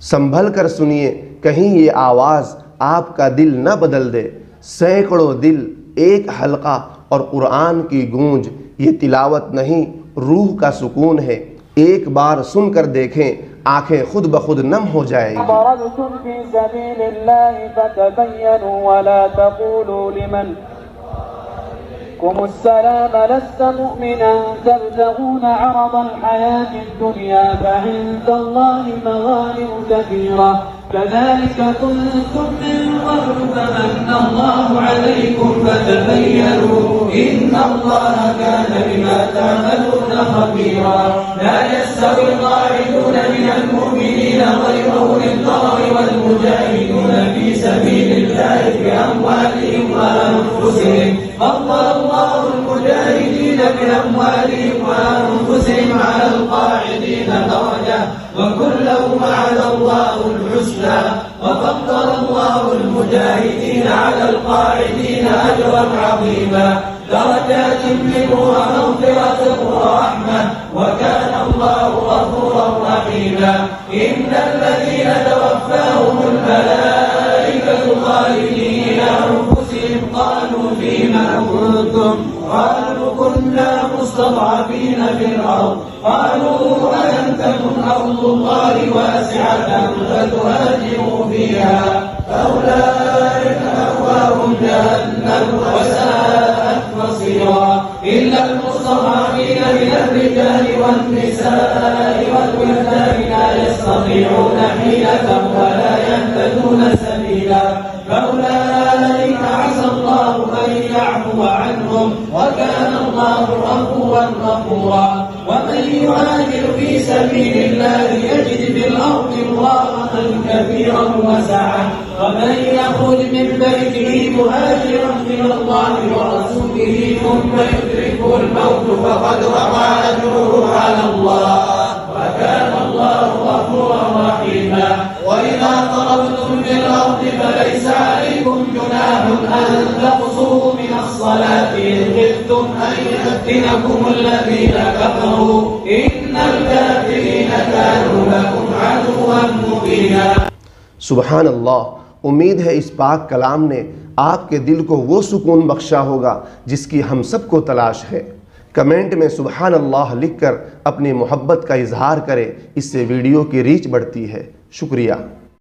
संभल कर सुनिए, कहीं ये आवाज़ आपका दिल न बदल दे। सैकड़ों दिल एक हल्का और कुरान की गूंज, ये तिलावत नहीं रूह का सुकून है। एक बार सुनकर देखें, आंखें खुद ब खुद नम हो जाएगी। كذلك كنتم من قبل فمن الله عليكم فتبينوا إن الله كان بما تعملون خبيرا. لا يستوي القاعدون من المؤمنين غير أولي الضرر والمجاهدون في سبيل الله بأموالهم وأنفسهم. فضل الله المجاهدين بأموالهم وأنفسهم على القاعدين درجة وكلا وعد الله الحسنى. وفضل الله المجاهدين على القاعدين أجرا عظيما درجات منه ومغفرة ورحمة وكان الله غفورا رحيما. إن الذين توفاهم الملائكة ظالمين أنفسهم قالوا فيما كنتم قالوا كنا مستضعفين في الأرض قالوا ألم تكن أرض الله واسعة فتهاجروا فيها فأولئك مأواهم جهنم وساءت مصيرا. إلا المستضعفين من الرجال والنساء والولدان لا يستطيعون حيلة ولا يهتدون سبيلا فأولئك عسى الله أن يعفو عنهم وكان الله غفورا غفورا. ومن يهاجر في سبيل الله يجد في الأرض مراغما كثيرا وسعة ومن يخرج من بيته مهاجرا إلى الله ورسوله ثم يدركه الموت فقد وقع أجره على الله وكان الله غفورا رحيما. وإذا ضربتم في الأرض فليس عليكم جناح أن تقصروا من الصلاة إن خفتم أن يفتنكم الذين كفروا إن الكافرين كانوا لكم عدوا مبينا. सुबहान अल्लाह। उम्मीद है इस पाक कलाम ने आपके दिल को वो सुकून बख्शा होगा जिसकी हम सबको तलाश है। कमेंट में सुबहान अल्लाह लिखकर अपनी मोहब्बत का इजहार करें, इससे वीडियो की रीच बढ़ती है। शुक्रिया।